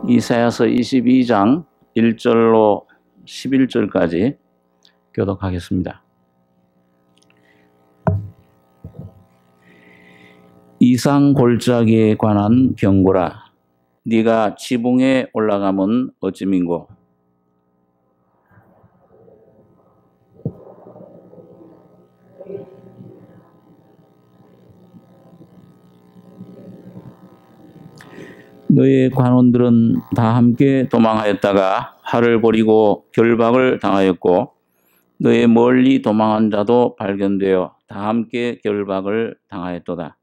이사야서 22장 1절로 11절까지 교독하겠습니다. 이상 골짜기에 관한 경고라. 네가 지붕에 올라가면 어찌민고. 너의 관원들은 다 함께 도망하였다가 활을 버리고 결박을 당하였고, 너의 멀리 도망한 자도 발견되어 다 함께 결박을 당하였도다.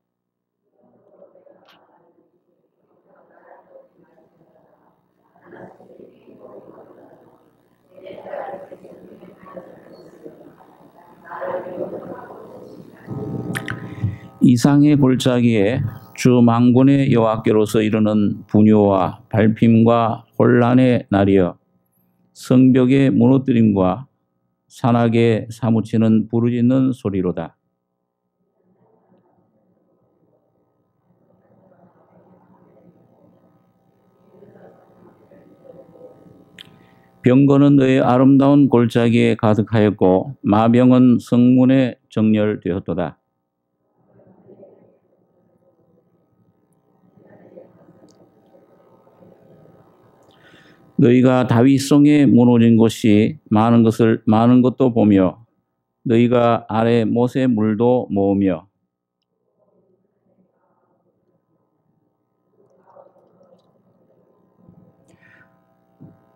이상의 골짜기에 주 만군의 여호와께로서 이르는 분요와 발핌과 혼란의 날이여, 성벽의 무너뜨림과 산악에 사무치는 부르짖는 소리로다. 병거는 너의 아름다운 골짜기에 가득하였고 마병은 성문에 정렬되었도다. 너희가 다윗성에 무너진 곳이 많은 것도 보며 너희가 아래 못의 물도 모으며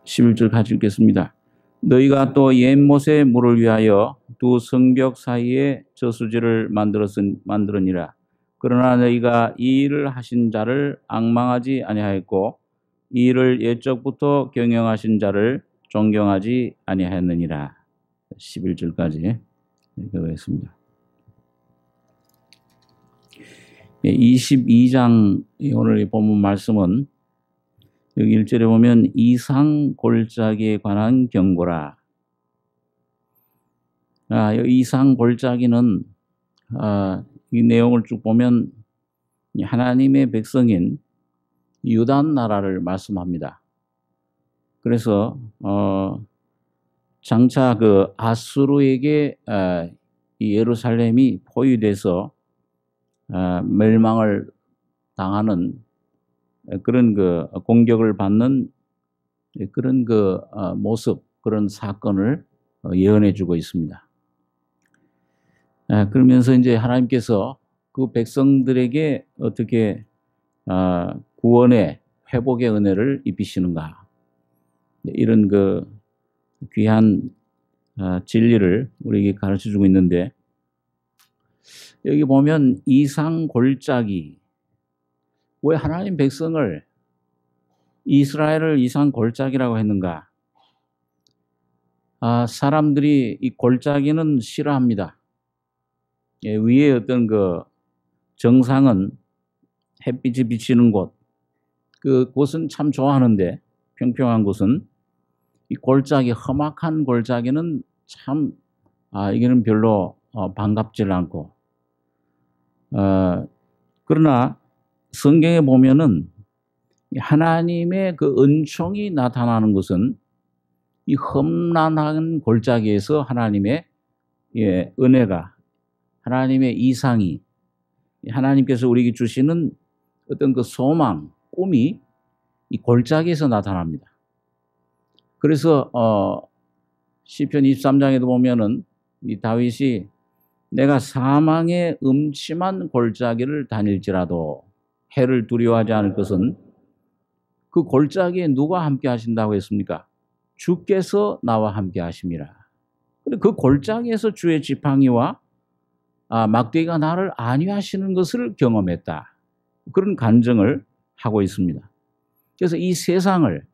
11절 같이 읽겠습니다. 너희가 또 옛 못의 물을 위하여 두 성벽 사이에 저수지를 만들었니라. 그러나 너희가 이 일을 하신 자를 앙망하지 아니하였고 이 일을 옛적부터 경영하신 자를 존경하지 아니하였느니라. 11절까지 읽어보겠습니다. 22장 오늘 본문 말씀은 여기 1절에 보면 이상 골짜기에 관한 경고라. 이상 골짜기는 이 내용을 쭉 보면 하나님의 백성인 유다 나라를 말씀합니다. 그래서 장차 그 아수르에게 이 예루살렘이 포위돼서 멸망을 당하는 그런 그 공격을 받는 그런 그 모습, 그런 사건을 예언해 주고 있습니다. 그러면서 이제 하나님께서 그 백성들에게 어떻게 구원의 회복의 은혜를 입히시는가, 이런 그 귀한 진리를 우리에게 가르쳐 주고 있는데, 여기 보면 이상 골짜기, 왜 하나님 백성을 이스라엘을 이상 골짜기라고 했는가? 사람들이 이 골짜기는 싫어합니다. 위에 어떤 그 정상은 햇빛이 비치는 곳, 그곳은 참 좋아하는데, 평평한 곳은 이 골짜기, 험악한 골짜기는 참 이게는 별로 반갑질 않고, 그러나 성경에 보면은 하나님의 그 은총이 나타나는 것은 이 험난한 골짜기에서 하나님의 은혜가, 하나님의 이상이, 하나님께서 우리에게 주시는 어떤 그 소망, 꿈이 이 골짜기에서 나타납니다. 그래서 시편 23장에도 보면은 이 다윗이 내가 사망의 음침한 골짜기를 다닐지라도 해를 두려워하지 않을 것은, 그 골짜기에 누가 함께 하신다고 했습니까? 주께서 나와 함께 하심이라. 그 골짜기에서 주의 지팡이와 막대기가 나를 안위하시는 것을 경험했다. 그런 간증을 하고 있습니다. 그래서 이 세상을,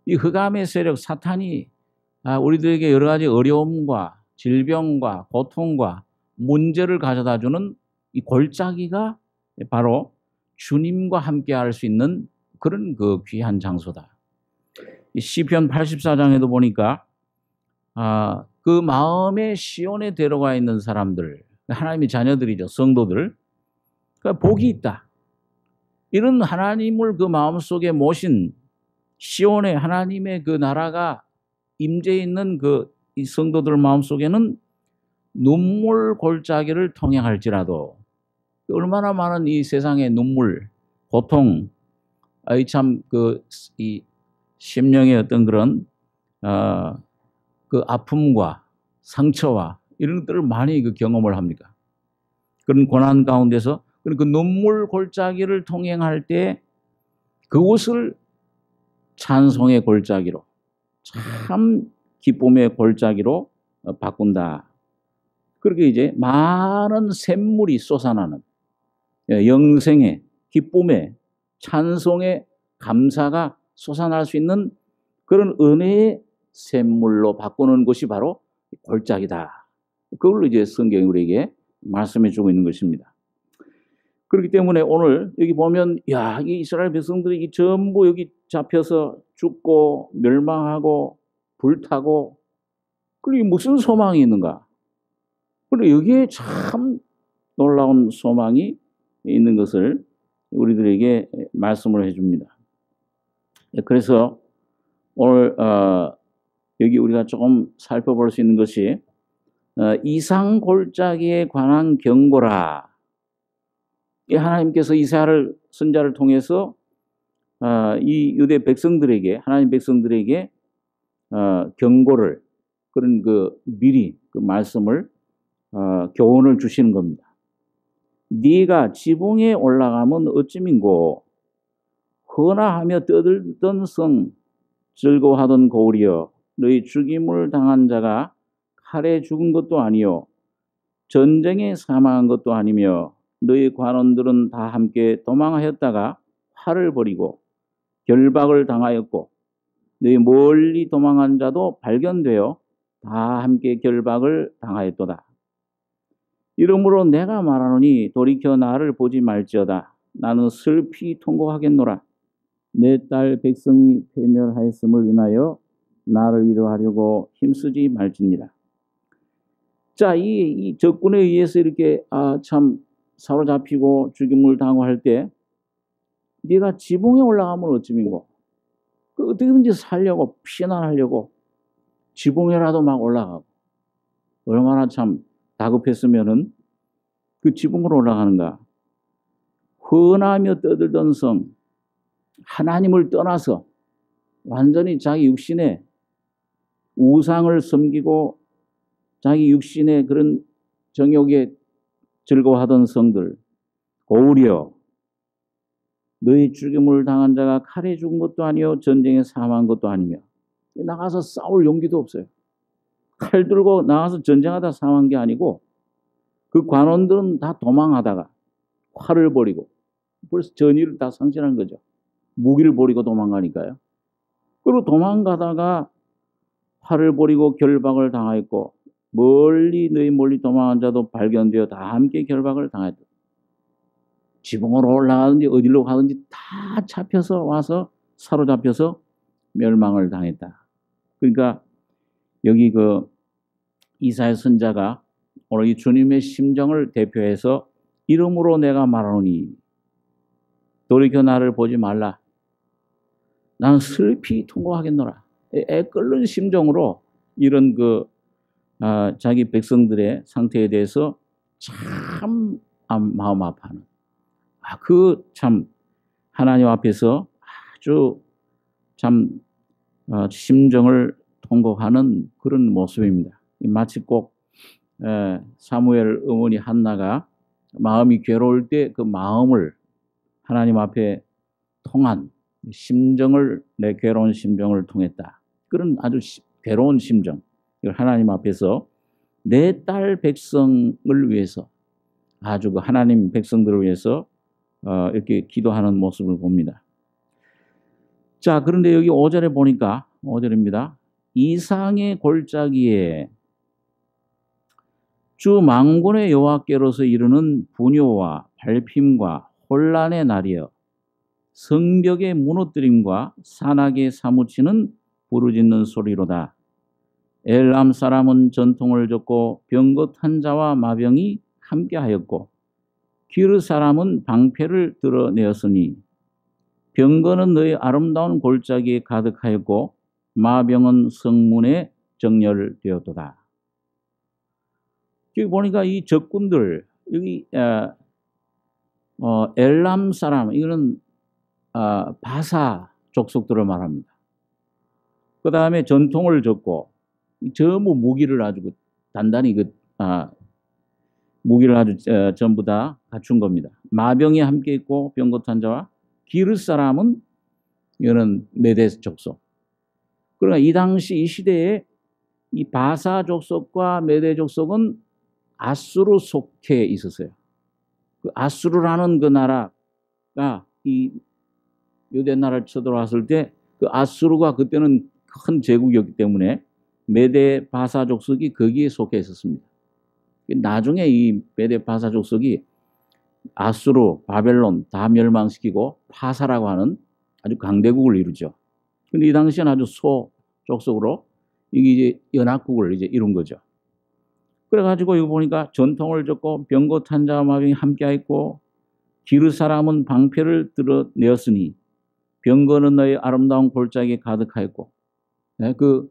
이 흑암의 세력 사탄이 우리들에게 여러 가지 어려움과 질병과 고통과 문제를 가져다주는 이 골짜기가 바로 주님과 함께 할 수 있는 그런 그 귀한 장소다. 시편 84장에도 보니까 그 마음의 시온에 들어가 있는 사람들, 하나님의 자녀들이죠, 성도들, 그러니까 복이 있다. 이런 하나님을 그 마음속에 모신 시온에 하나님의 그 나라가 임재 있는 이 성도들 마음속에는 눈물 골짜기를 통행할지라도 얼마나 많은 이 세상의 눈물, 고통, 이 심령의 어떤 그런 그 아픔과 상처와 이런 것들을 많이 경험을 합니까? 그런 고난 가운데서 그 눈물 골짜기를 통행할 때 그곳을 찬송의 골짜기로, 참 기쁨의 골짜기로 바꾼다. 그렇게 이제 많은 샘물이 솟아나는 영생의 기쁨의 찬송의 감사가 솟아날 수 있는 그런 은혜의 샘물로 바꾸는 것이 바로 골짜기다. 그걸로 이제 성경이 우리에게 말씀해 주고 있는 것입니다. 그렇기 때문에 오늘 여기 보면 이 이스라엘 백성들이 전부 여기 잡혀서 죽고 멸망하고 불타고 그리고 무슨 소망이 있는가? 그리고 여기에 참 놀라운 소망이 있는 것을 우리들에게 말씀을 해줍니다. 그래서 오늘 여기 우리가 조금 살펴볼 수 있는 것이 이상 골짜기에 관한 경고라. 하나님께서 이사야를 선자를 통해서 이 유대 백성들에게 하나님 백성들에게 경고를 그런 미리 말씀을 교훈을 주시는 겁니다. 네가 지붕에 올라가면 어찌민고 헌화하며 떠들던 성 즐거워하던 고울이여 너희 죽임을 당한 자가 칼에 죽은 것도 아니요 전쟁에 사망한 것도 아니며 너희 관원들은 다 함께 도망하였다가 활을 버리고 결박을 당하였고 너희 멀리 도망한 자도 발견되어 다 함께 결박을 당하였도다. 이러므로 내가 말하노니 돌이켜 나를 보지 말지어다. 나는 슬피 통곡하겠노라. 내 딸 백성이 패멸하였음을 인하여 나를 위로하려고 힘쓰지 말지니라. 자, 이 적군에 의해서 이렇게 참 사로잡히고 죽임을 당할 때 네가 지붕에 올라가면 어찌민고 어떻게든지 살려고 피난하려고 지붕에라도 막 올라가고 얼마나 참 다급했으면은 그 지붕으로 올라가는가. 헌하며 떠들던 성 하나님을 떠나서 완전히 자기 육신의 우상을 섬기고 자기 육신의 그런 정욕에 즐거워하던 성들 고울이여 너희 죽임을 당한 자가 칼에 죽은 것도 아니요 전쟁에 사망한 것도 아니며 나가서 싸울 용기도 없어요. 칼 들고 나가서 전쟁하다 사망한 게 아니고 그 관원들은 다 도망하다가 활을 버리고 벌써 전의를 다 상실한 거죠. 무기를 버리고 도망가니까요. 그리고 도망가다가 활을 버리고 결박을 당하였고 너희 멀리 도망한 자도 발견되어 다 함께 결박을 당했다. 지붕으로 올라가든지 어디로 가든지 다 잡혀서 와서 사로잡혀서 멸망을 당했다. 그러니까 여기 이사야 선자가 오늘 이 주님의 심정을 대표해서 이름으로 내가 말하노니 돌이켜 나를 보지 말라. 나는 슬피 통곡하겠노라. 애끓는 심정으로 이런 자기 백성들의 상태에 대해서 참 마음 아파하는 참 하나님 앞에서 아주 참 심정을 통곡하는 그런 모습입니다. 마치 꼭 사무엘 어머니 한나가 마음이 괴로울 때 그 마음을 하나님 앞에 통한 심정을 내 괴로운 심정을 통했다. 그런 아주 괴로운 심정 이걸 하나님 앞에서 내 딸 백성을 위해서 아주 하나님 백성들을 위해서 이렇게 기도하는 모습을 봅니다. 자, 그런데 여기 5절에 보니까 5절입니다. 이상의 골짜기에 주 만군의 여호와께로서 이르는 분요와 발핌과 혼란의 날이여 성벽의 무너뜨림과 산악에 사무치는 부르짖는 소리로다. 엘람 사람은 전통을 졌고 병긋한 자와 마병이 함께하였고 기르 사람은 방패를 드러내었으니 병거는 너희 아름다운 골짜기에 가득하였고 마병은 성문에 정렬되었도다. 여기 보니까 이 적군들, 여기 엘람 사람, 이거는 바사 족속들을 말합니다. 그 다음에 전통을 졌고 전부 무기를 아주 단단히 무기를 아주 전부 다 갖춘 겁니다. 마병이 함께 있고 병거탄 자와 기르스 사람은 이거는 메대 족속. 그러니까 이 당시 이 시대에 이 바사 족속과 메대 족속은 아수르 속해 있었어요. 그 아수르라는 그 나라가 이 유대 나라를 쳐들어왔을 때 그 아수르가 그때는 큰 제국이었기 때문에 메대 바사 족속이 거기에 속해 있었습니다. 나중에 이 메대 바사 족속이 아수르, 바벨론 다 멸망시키고 파사라고 하는 아주 강대국을 이루죠. 근데 이 당시에는 아주 소 족속으로 이게 이제 연합국을 이제 이룬 거죠. 그래가지고 이거 보니까 전통을 졌고 병거 탄자와 마병이 함께하였고 기르 사람은 방패를 들어내었으니 병거는 너희 아름다운 골짜기에 가득하였고, 그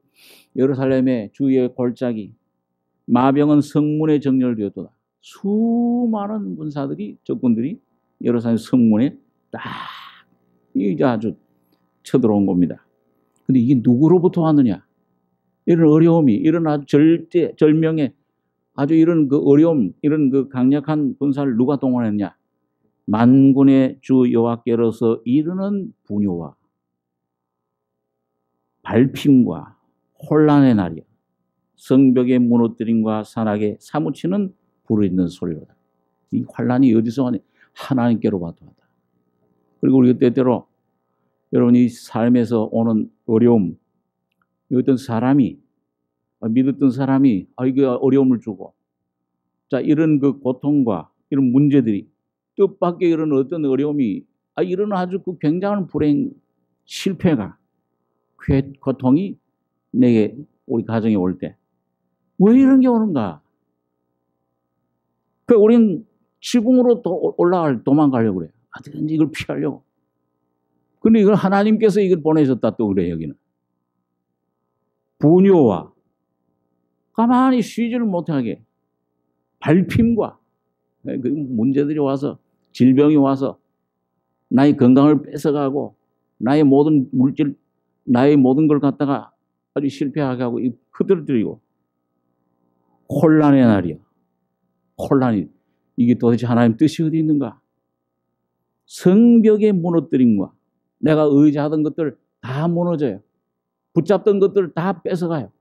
예루살렘의 주의 골짜기, 마병은 성문에 정렬되었도다. 수많은 군사들이 적군들이 예루살렘 성문에 딱 이제 아주 쳐들어온 겁니다. 근데 이게 누구로부터 왔느냐? 이런 어려움이, 이런 아주 절명의 아주 이런 그 어려움, 이런 그 강력한 군사를 누가 동원했냐? 만군의 주 여호와께로서 이르는 분요와 발핌과 혼란의 날이야. 성벽의 무너뜨림과 산악에 사무치는 부르짖는 소리로다. 이 혼란이 어디서 왔냐? 하나님께로부터 왔다. 그리고 우리가 때때로 여러분 이 삶에서 오는 어려움, 어떤 사람이 믿었던 사람이 이게 어려움을 주고, 자 이런 그 고통과 이런 문제들이 뜻밖의 이런 어떤 어려움이 이런 아주 그 굉장한 불행, 실패가, 고통이 내게 우리 가정에 올 때 왜 이런 게 오는가? 그 우리는 지붕으로 도망가려고 그래요. 어떻게든지 이걸 피하려고. 근데 이걸 하나님께서 이걸 보내셨다 또 그래 여기는. 분요와 가만히 쉬지를 못하게 발핌과 그 문제들이 와서 질병이 와서 나의 건강을 뺏어가고 나의 모든 물질, 나의 모든 걸 갖다가 아주 실패하게 하고 흐들들이고 혼란의 날이야. 혼란이 이게 도대체 하나님 뜻이 어디 있는가? 성벽의 무너뜨림과 내가 의지하던 것들 다 무너져요. 붙잡던 것들 다 뺏어가요.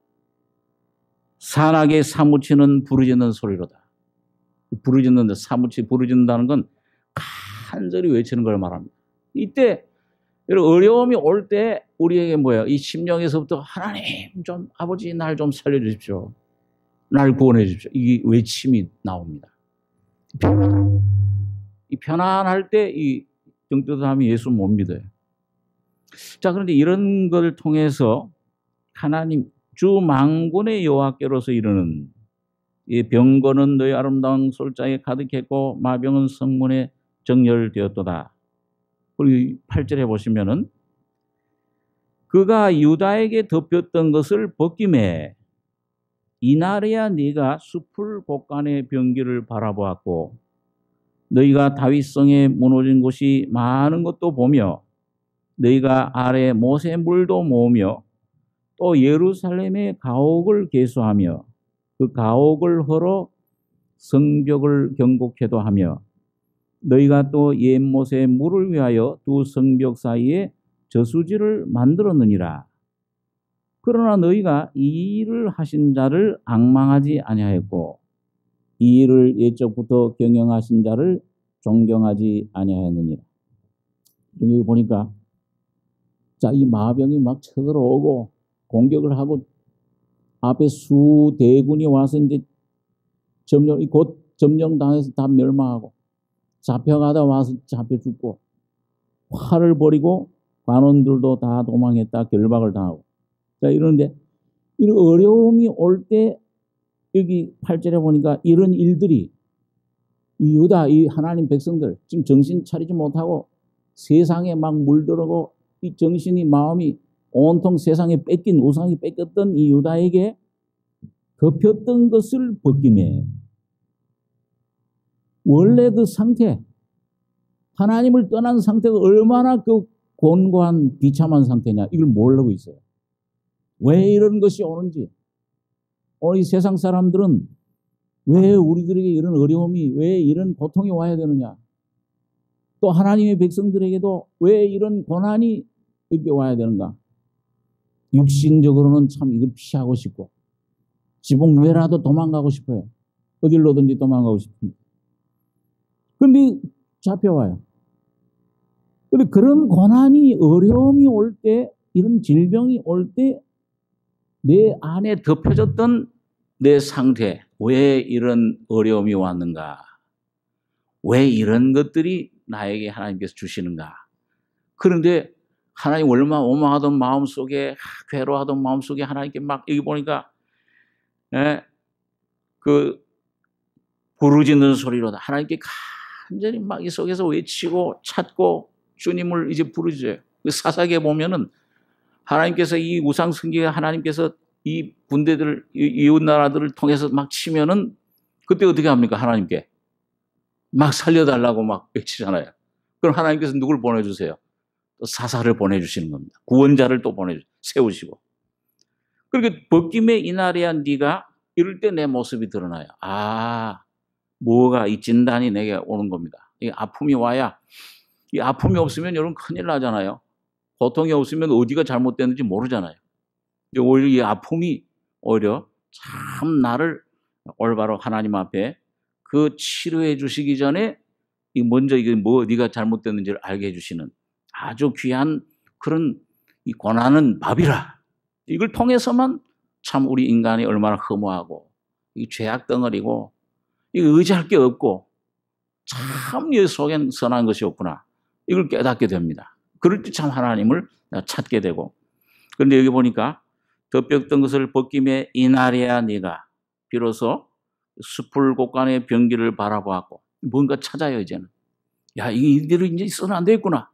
산악에 사무치는 부르짖는 소리로다. 부르짖는다, 부르짖는다는 건 간절히 외치는 걸 말합니다. 이때 어려움이 올 때 우리에게 뭐야? 이 심령에서부터 하나님 좀 아버지 날 좀 살려주십시오. 날 구원해 주십시오. 이 외침이 나옵니다. 이 편안할 때 이 정뜻함이 예수 못 믿어요. 자, 그런데 이런 것을 통해서 하나님 주 만군의 여호와께로서 이르는 이 병거는 너희 아름다운 솔자에 가득했고 마병은 성문에 정렬되었도다. 우리 8절에 보시면은 그가 유다에게 덮였던 것을 벗김에 이날에야 네가 숲을 곳간의 병기를 바라보았고 너희가 다윗성에 무너진 곳이 많은 것도 보며 너희가 아래 모세 물도 모으며 또 예루살렘의 가옥을 계수하며 그 가옥을 헐어 성벽을 경곡해도 하며 너희가 또 옛 모세 물을 위하여 두 성벽 사이에 저수지를 만들었느니라. 그러나 너희가 이 일을 하신 자를 앙망하지 아니하였고 이 일을 옛적부터 경영하신 자를 존경하지 아니하였느니라. 여기 보니까 자, 이 마병이 막 쳐들어오고 공격을 하고 앞에 수대군이 와서 이제 곧 점령당해서 다 멸망하고 잡혀가다 와서 잡혀 죽고 활을 버리고 관원들도 다 도망했다 결박을 당하고. 자, 이러는데 이런 어려움이 올 때 여기 8절에 보니까 이런 일들이 이 유다 이 하나님 백성들 지금 정신 차리지 못하고 세상에 막 물들어고 이 정신이 마음이 온통 세상에 뺏긴 우상이 뺏겼던 이 유다에게 덮였던 것을 벗김에 원래 그 상태, 하나님을 떠난 상태가 얼마나 그 곤고한 비참한 상태냐, 이걸 모르고 있어요. 왜 이런 것이 오는지, 오늘 이 세상 사람들은 왜 우리들에게 이런 어려움이, 왜 이런 고통이 와야 되느냐, 또 하나님의 백성들에게도 왜 이런 고난이 이렇게 와야 되는가. 육신적으로는 참 이걸 피하고 싶고 지붕 위라도 도망가고 싶어요. 어디로든지 도망가고 싶습니다. 그런데 잡혀와요. 그런데 그런 고난이, 어려움이 올 때, 이런 질병이 올 때 내 안에 덮여졌던 내 상태, 왜 이런 어려움이 왔는가? 왜 이런 것들이 나에게 하나님께서 주시는가? 그런데 하나님 얼마나 원망하던 마음속에, 괴로워하던 마음속에 하나님께 막 여기 보니까 그 부르짖는 소리로 하나님께 간절히 막 이 속에서 외치고 찾고 주님을 이제 부르짖어요. 사사기에 보면은 하나님께서 이 우상 숭배에 하나님께서 이 군대들, 이웃 나라들을 통해서 막 치면은 그때 어떻게 합니까? 하나님께 막 살려달라고 막 외치잖아요. 그럼 하나님께서 누굴 보내주세요? 또 사사를 보내주시는 겁니다. 구원자를 또 세우시고. 그렇게 벗김의 이날이야 네가 이럴 때 내 모습이 드러나요. 아, 뭐가 이 진단이 내게 오는 겁니다. 이 아픔이 와야, 이 아픔이 없으면 여러분 큰일 나잖아요. 고통이 없으면 어디가 잘못됐는지 모르잖아요. 오히려 이 아픔이 오히려 참 나를 올바로 하나님 앞에 그 치료해 주시기 전에 먼저 이게 뭐 어디가 잘못됐는지를 알게 해주시는 아주 귀한 그런 이 고난은 밥이라. 이걸 통해서만 참 우리 인간이 얼마나 허무하고 이 죄악 덩어리고 이 의지할 게 없고 참 이 속엔 선한 것이 없구나. 이걸 깨닫게 됩니다. 그럴 때 참 하나님을 찾게 되고. 그런데 여기 보니까 덮였던 것을 벗김에 이날이야 네가 비로소 숲을 곳간의 병기를 바라보았고 뭔가 찾아요. 이제는 야, 이대로 이제 있어는 안 되겠구나.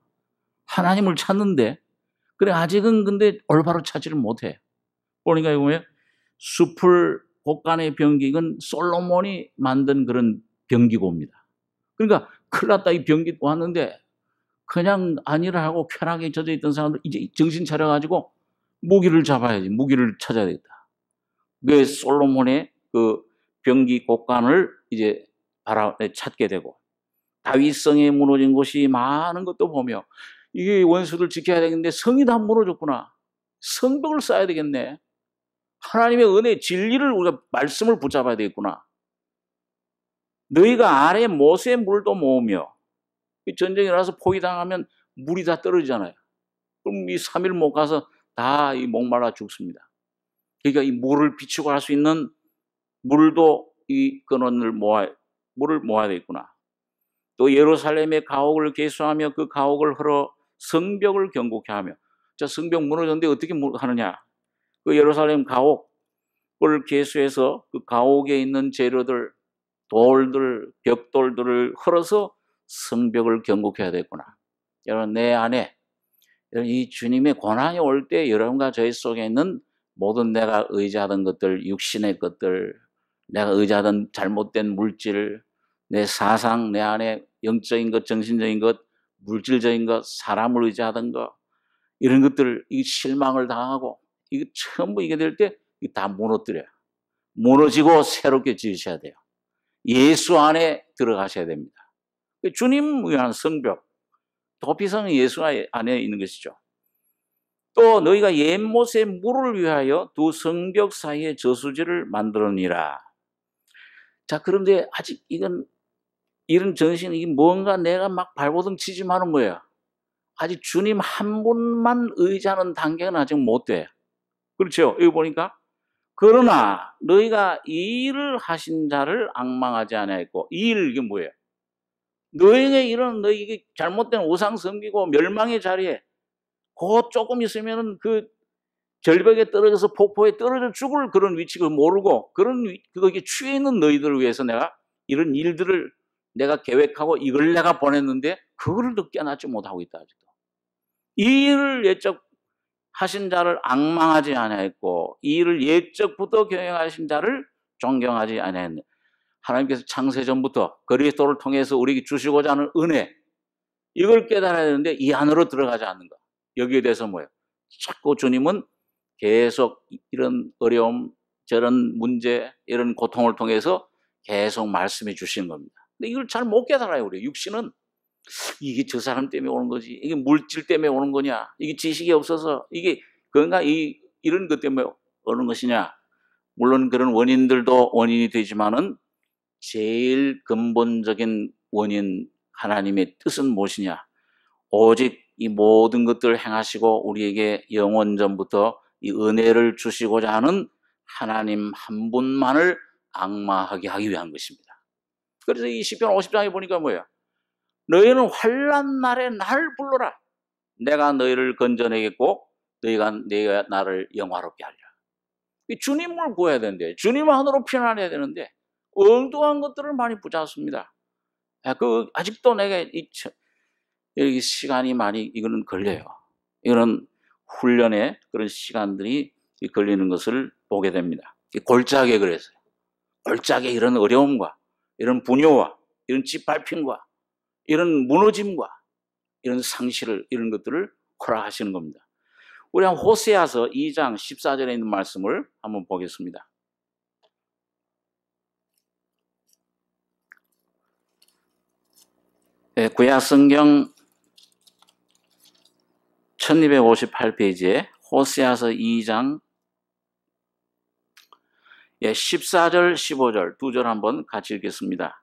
하나님을 찾는데 그래 아직은 근데 올바로 찾지를 못해. 그러니까 이거 뭐예요? 숲을 곳간의 병기, 이건 솔로몬이 만든 그런 병기고입니다. 그러니까 큰일 났다, 이 병기 왔는데 그냥 아니라 하고 쾌락에 젖어 있던 사람들 이제 정신 차려가지고 무기를 잡아야지. 무기를 찾아야 되겠다. 그 솔로몬의 그 병기 곳간을 이제 찾게 되고 다윗성에 무너진 곳이 많은 것도 보며 이게 원수를 지켜야 되겠는데 성이 다 무너졌구나. 성벽을 쌓아야 되겠네. 하나님의 은혜, 진리를 우리가 말씀을 붙잡아야 되겠구나. 너희가 아래 못의 물도 모으며 전쟁이 나서 포위당하면 물이 다 떨어지잖아요. 그럼 이 3일 못 가서 다 이 목말라 죽습니다. 그러니까 이 물을 비추고 할 수 있는 물도 이 근원을 물을 모아야 되겠구나. 또 예루살렘의 가옥을 개수하며 그 가옥을 헐어 성벽을 견고케 하며. 자, 성벽 무너졌는데 어떻게 하느냐? 그 예루살렘 가옥을 개수해서 그 가옥에 있는 재료들, 돌들, 벽돌들을 헐어서 성벽을 견고케 해야 되겠구나. 여러분, 내 안에 이 주님의 고난이 올 때 여러분과 저희 속에 있는 모든 내가 의지하던 것들, 육신의 것들, 내가 의지하던 잘못된 물질, 내 사상, 내 안에 영적인 것, 정신적인 것, 물질적인 것, 사람을 의지하던 것, 이런 것들, 이 실망을 당하고 이거 전부 이게 될 때 다 무너뜨려요. 무너지고 새롭게 지으셔야 돼요. 예수 안에 들어가셔야 됩니다. 주님 위한 성벽, 도피성은 예수 안에 있는 것이죠. 또 너희가 옛못의 물을 위하여 두 성벽 사이에 저수지를 만들었니라. 자, 그런데 아직 이런 정신이 뭔가 내가 막 발버둥 치지만 하는 거예요. 아직 주님 한 분만 의지하는 단계는 아직 못 돼. 그렇죠? 여기 보니까 그러나 너희가 이 일을 하신 자를 앙망하지 아니하였고, 이 일 이게 뭐예요? 너희에게 이런 너희 잘못된 우상 섬기고 멸망의 자리에 곧 조금 있으면은 그 절벽에 떨어져서 폭포에 떨어져 죽을 그런 위치를 모르고 거기에 취해 있는 너희들을 위해서 내가 이런 일들을 내가 계획하고 이걸 내가 보냈는데 그거를 깨닫지 못하고 있다. 아직도. 이 일을 예적하신 자를 앙망하지 아니하였고 이 일을 예적부터 경영하신 자를 존경하지 아니하였네. 하나님께서 창세전부터 그리스도를 통해서 우리에게 주시고자 하는 은혜, 이걸 깨달아야 되는데 이 안으로 들어가지 않는 것. 여기에 대해서 뭐예요? 자꾸 주님은 계속 이런 어려움, 저런 문제, 이런 고통을 통해서 계속 말씀해 주시는 겁니다. 근데 이걸 잘 못 깨달아요. 우리 육신은 이게 저 사람 때문에 오는 거지, 이게 물질 때문에 오는 거냐, 이게 지식이 없어서 이게 그런가, 이런 것 때문에 오는 것이냐. 물론 그런 원인들도 원인이 되지만은 제일 근본적인 원인, 하나님의 뜻은 무엇이냐? 오직 이 모든 것들을 행하시고 우리에게 영원전부터 이 은혜를 주시고자 하는 하나님 한 분만을 앙망하게 하기 위한 것입니다. 그래서 이 시편 50장에 보니까 뭐예요? 너희는 환난 날에 날 불러라. 내가 너희를 건져내겠고 너희가 나를 영화롭게 하리라. 주님을 구해야 되는데, 주님 안으로 피난해야 되는데 엉뚱한 것들을 많이 붙잡습니다. 아직도 내가 여기 시간이 많이 이거는 걸려요. 이거는 훈련에 그런 시간들이 걸리는 것을 보게 됩니다. 골짜기에 그랬어요. 골짜기에 이런 어려움과 이런 분요와 이런 짓밟힘과 이런 무너짐과 이런 상실을, 이런 것들을 허락하시는 겁니다. 우리 한 호세아서 2장 14절에 있는 말씀을 한번 보겠습니다. 네, 구약 성경 1258페이지에 호세아서 2장 14절 15절 두 절 한번 같이 읽겠습니다.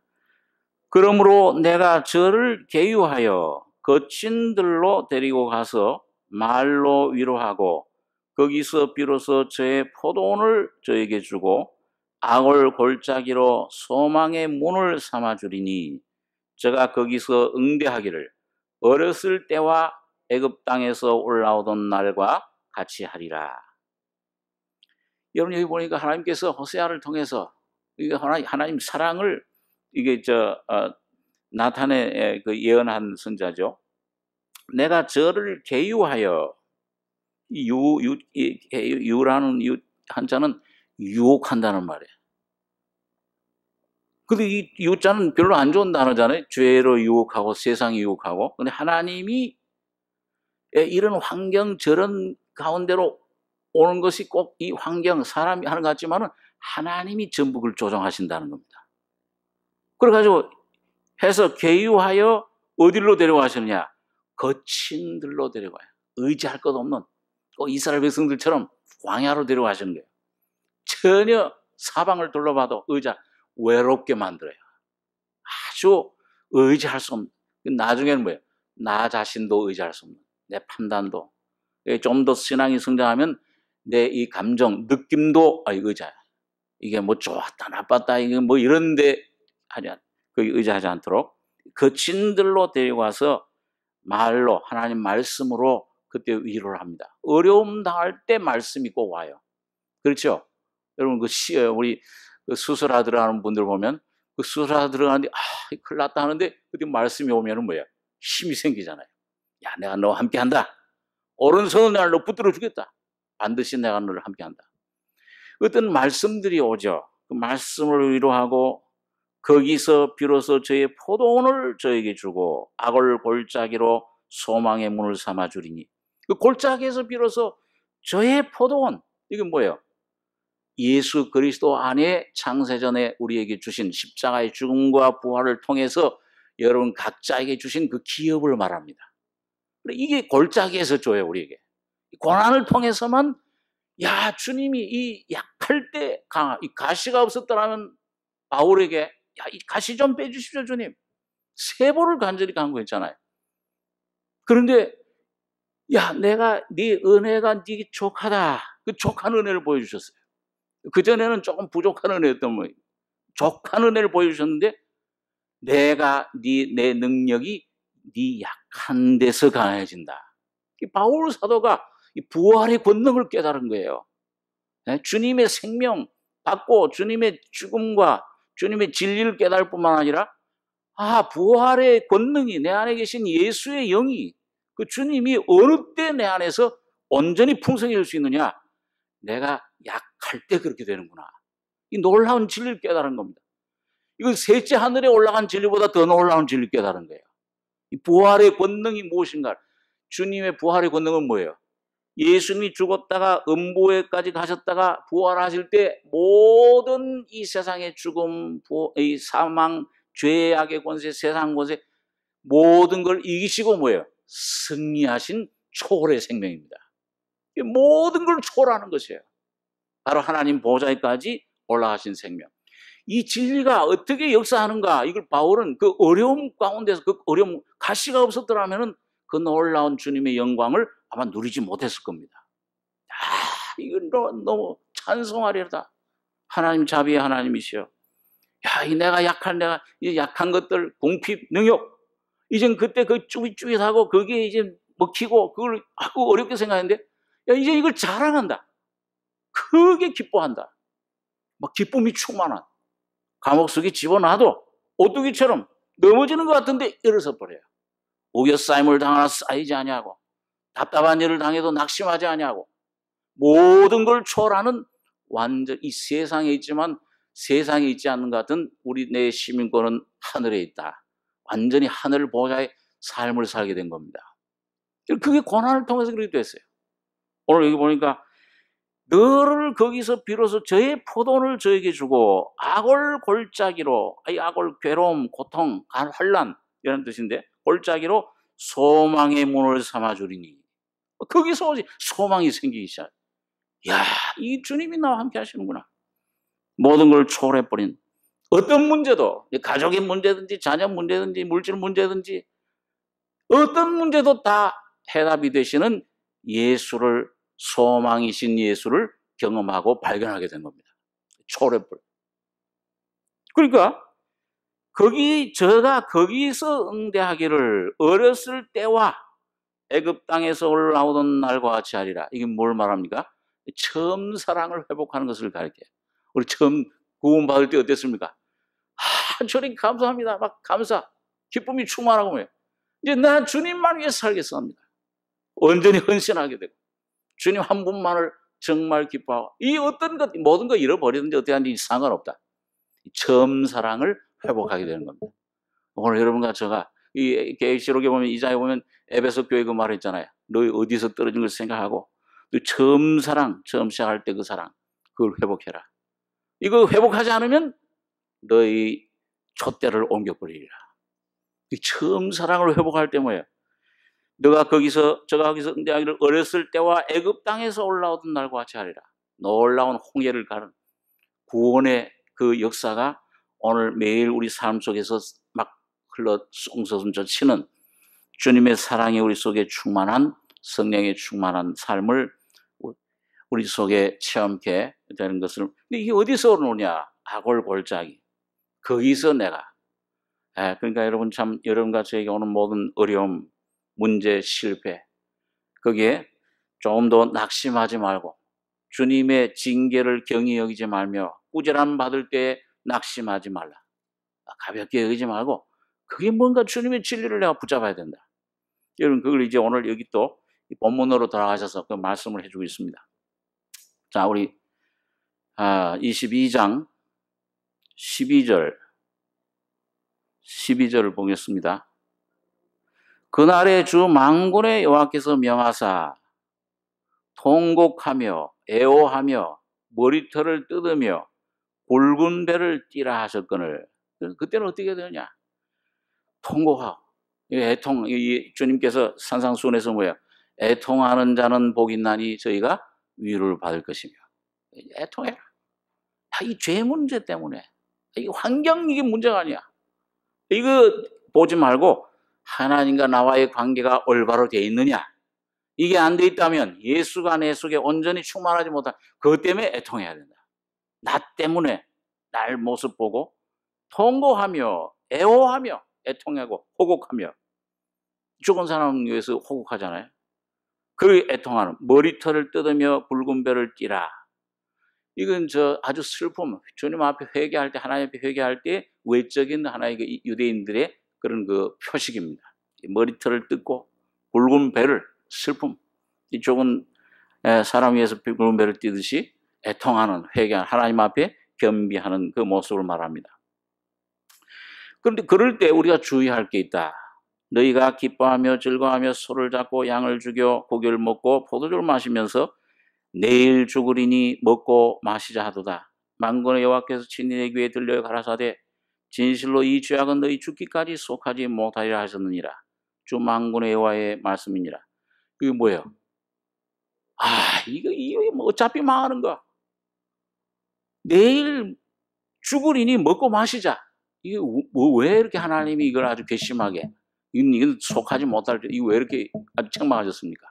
그러므로 내가 저를 계유하여 거친 들로 데리고 가서 말로 위로하고 거기서 비로소 저의 포도원을 저에게 주고 악을 골짜기로 소망의 문을 삼아주리니 저가 거기서 응대하기를 어렸을 때와 애굽 땅에서 올라오던 날과 같이 하리라. 여러분, 여기 보니까 하나님께서 호세아를 통해서 하나님 사랑을 나타내 예언한 선자죠. 내가 저를 계유하여, 유라는 한자는 유혹한다는 말이에요. 근데 이 유자는 별로 안 좋은 단어잖아요. 죄로 유혹하고 세상이 유혹하고. 근데 하나님이 이런 환경, 저런 가운데로 오는 것이 꼭 이 환경, 사람이 하는 것 같지만은 하나님이 전부 그걸 조정하신다는 겁니다. 그래가지고 해서 계유하여 어디로 데려가시느냐? 거친 들로 데려가요. 의지할 것 없는, 꼭 이스라엘 백성들처럼 광야로 데려가시는 거예요. 전혀 사방을 둘러봐도 외롭게 만들어요. 아주 의지할 수 없는. 나중에는 뭐예요? 나 자신도 의지할 수 없는, 내 판단도. 좀 더 신앙이 성장하면 내 이 감정, 느낌도 의지해요. 이게 뭐 좋았다 나빴다 이게 뭐 이런데 의지하지 않도록 거친 들로 데려가서 말로, 하나님 말씀으로 그때 위로를 합니다. 어려움 당할 때 말씀이 꼭 와요. 그렇죠? 여러분 우리 수술하러 들어가는 분들 보면 수술하러 들어가는데 큰일 났다 하는데 그때 말씀이 오면은 뭐야? 힘이 생기잖아요. 야, 내가 너와 함께 한다. 오른손은 내가 너 붙들어 주겠다. 반드시 내가 너를 함께 한다. 어떤 말씀들이 오죠. 그 말씀을 위로하고 거기서 비로소 저의 포도원을 저에게 주고 악을 골짜기로 소망의 문을 삼아 주리니. 그 골짜기에서 비로소 저의 포도원, 이게 뭐예요? 예수 그리스도 안에 창세전에 우리에게 주신 십자가의 죽음과 부활을 통해서 여러분 각자에게 주신 그 기업을 말합니다. 이게 골짜기에서 줘요, 우리에게. 고난을 통해서만, 야, 주님이 이 약할 때 이 가시가 없었더라면 바울에게, 야, 이 가시 좀 빼주십시오, 주님. 세보를 간절히 간구했잖아요. 그런데, 야, 내가 네 은혜가 네 족하다. 그 족한 은혜를 보여주셨어요. 그전에는 조금 부족한 은혜였던 거예요. 족한 은혜를 보여주셨는데, 내 능력이 네 약한 데서 강해진다. 바울 사도가 이 부활의 권능을 깨달은 거예요. 주님의 생명 받고 주님의 죽음과 주님의 진리를 깨달을 뿐만 아니라 부활의 권능이 내 안에 계신 예수의 영이 그 주님이 어느 때 내 안에서 온전히 풍성해질 수 있느냐? 내가 약할 때 그렇게 되는구나. 이 놀라운 진리를 깨달은 겁니다. 이건 셋째 하늘에 올라간 진리보다 더 놀라운 진리를 깨달은 거예요. 이 부활의 권능이 무엇인가? 주님의 부활의 권능은 뭐예요? 예수님이 죽었다가 음부에까지 가셨다가 부활하실 때 모든 이 세상의 죽음, 이 사망, 죄악의 권세, 세상 권세 모든 걸 이기시고 뭐예요? 승리하신 초월의 생명입니다. 모든 걸 초월하는 것이에요. 바로 하나님 보좌에까지 올라가신 생명. 이 진리가 어떻게 역사하는가? 이걸 바울은 그 어려움 가운데서 그 어려움, 가시가 없었더라면 그 놀라운 주님의 영광을 아마 누리지 못했을 겁니다. 이건 너무 찬송하리로다. 하나님 자비의 하나님이시여. 이 내가 약한 것들, 공핍, 능욕. 이젠 그때 그 쭈삣쭈삣하고 거기에 이제 먹히고 그걸 어렵게 생각했는데, 이제 이걸 자랑한다. 크게 기뻐한다. 막 기쁨이 충만한. 감옥 속에 집어넣어도 오뚜기처럼 넘어지는 것 같은데 일어서 버려요. 우겨싸임을 당하나 쌓이지 아니하고 답답한 일을 당해도 낙심하지 아니하고 모든 걸 초월하는 완전 이 세상에 있지만 세상에 있지 않는 것 같은 우리 내 시민권은 하늘에 있다. 완전히 하늘 보좌의 삶을 살게 된 겁니다. 그게 고난을 통해서 그렇게 됐어요. 오늘 여기 보니까 너를 거기서 비로소 저의 포도를 저에게 주고 악을 골짜기로, 악을 괴로움, 고통, 환난 이런 뜻인데 골짜기로 소망의 문을 삼아주리니 거기서 소망이 생기기 시작. 이 주님이 나와 함께 하시는구나. 모든 걸 초월해버린 어떤 문제도, 가족의 문제든지 자녀 문제든지 물질 문제든지 어떤 문제도 다 해답이 되시는 예수를, 소망이신 예수를 경험하고 발견하게 된 겁니다. 초월해버린. 그러니까 제가 거기서 응대하기를 어렸을 때와 애굽 땅에서 올라오던 날과 같이 하리라. 이게 뭘 말합니까? 처음 사랑을 회복하는 것을 가르쳐요. 우리 처음 구원받을 때 어땠습니까? 주님 감사합니다. 막 감사, 기쁨이 충만하고 뭐예요. 이제 나 주님만 위해 살겠습니다. 온전히 헌신하게 되고 주님 한 분만을 정말 기뻐하고 이 어떤 것, 모든 거 잃어버리든지 어떻게 하는지 상관없다. 처음 사랑을 회복하게 되는 겁니다. 오늘 여러분과 제가 이 계시록에 보면 이사야에 보면 에베소 교회 그 말 했잖아요. 너희 어디서 떨어진 걸 생각하고 너 처음 시작할 때 그 사랑 그걸 회복해라. 이거 회복하지 않으면 너희 촛대를 옮겨버리리라. 처음 사랑을 회복할 때 뭐예요? 제가 거기서 응대하기를 어렸을 때와 애굽 땅에서 올라오던 날과 같이 하리라. 놀라운 홍해를 가른 구원의 그 역사가 오늘 매일 우리 삶 속에서 막 흘러 송서슴저 치는 주님의 사랑이 우리 속에 충만한 성령의 충만한 삶을 우리 속에 체험케 되는 것을. 근데 이게 어디서 오느냐? 악골 골짜기. 거기서 내가. 그러니까 여러분과 저에게 오는 모든 어려움, 문제, 실패, 거기에 조금 더 낙심하지 말고 주님의 징계를 경히 여기지 말며 꾸지람 받을 때 낙심하지 말라. 가볍게 여기지 말고 그게 뭔가 주님의 진리를 내가 붙잡아야 된다. 여러분 그걸 이제 오늘 여기 또 본문으로 돌아가셔서 그 말씀을 해주고 있습니다. 자, 우리 22장 12절을 보겠습니다. 그날에 주 만군의 여호와께서 명하사 통곡하며 애호하며 머리털을 뜯으며 굵은 배를 띠라 하셨거늘. 그때는 어떻게 되느냐? 통곡하고 애통. 주님께서 산상수훈에서 뭐야? 애통하는 자는 복이 있나니 저희가 위로를 받을 것이며. 애통해라. 이 죄 문제 때문에. 이 환경 이게 문제가 아니야. 이거 보지 말고 하나님과 나와의 관계가 올바로 되어 있느냐. 이게 안 돼 있다면 예수가 내 속에 온전히 충만하지 못한 그것 때문에 애통해야 된다. 나 때문에 날 모습 보고 통곡하며 애호하며 애통하고 호곡하며 죽은 사람을 위해서 호곡하잖아요. 그 애통하는 머리털을 뜯으며 붉은 배를 띠라. 이건 아주 슬픔, 주님 앞에 회개할 때, 하나님 앞에 회개할 때 외적인 하나의 그 유대인들의 그런 그 표식입니다. 머리털을 뜯고 굵은 배를, 슬픔, 이쪽은 사람 위해서 굵은 배를 띠듯이 애통하는, 회개하는, 하나님 앞에 겸비하는 그 모습을 말합니다. 그런데 그럴 때 우리가 주의할 게 있다. 너희가 기뻐하며 즐거워하며 소를 잡고 양을 죽여 고기를 먹고 포도주를 마시면서 내일 죽으리니 먹고 마시자 하도다. 만군의 여호와께서 친히 내 귀에 들려 가라사대 진실로 이 죄악은 너희 죽기까지 속하지 못하리라 하셨느니라. 주 만군의 여호와의 말씀이니라. 이게 뭐예요? 이거 뭐 어차피 망하는 거. 내일 죽으리니 먹고 마시자. 이게 왜 이렇게 하나님이 이걸 아주 괘씸하게, 이건 속하지 못할 때, 이거 왜 이렇게 아주 책망하셨습니까?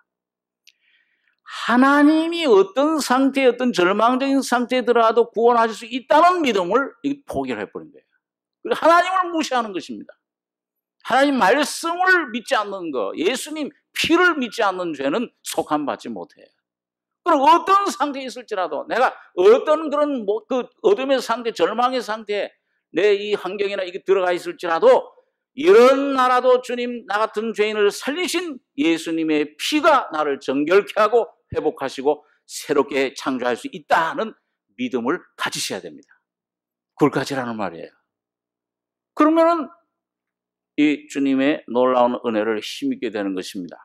하나님이 어떤 상태에, 어떤 절망적인 상태에 들어가도 구원하실 수 있다는 믿음을 포기를 해버린 거예요. 그리고 하나님을 무시하는 것입니다. 하나님 말씀을 믿지 않는 거, 예수님 피를 믿지 않는 죄는 속함받지 못해요. 그럼 어떤 상태에 있을지라도, 내가 어떤 그런 그 어둠의 상태, 절망의 상태에 내 이 환경이나 이게 들어가 있을지라도, 이런 나라도 주님, 나 같은 죄인을 살리신 예수님의 피가 나를 정결케 하고 회복하시고 새롭게 창조할 수 있다는 믿음을 가지셔야 됩니다. 그걸 가지라는 말이에요. 그러면은 이 주님의 놀라운 은혜를 힘입게 되는 것입니다.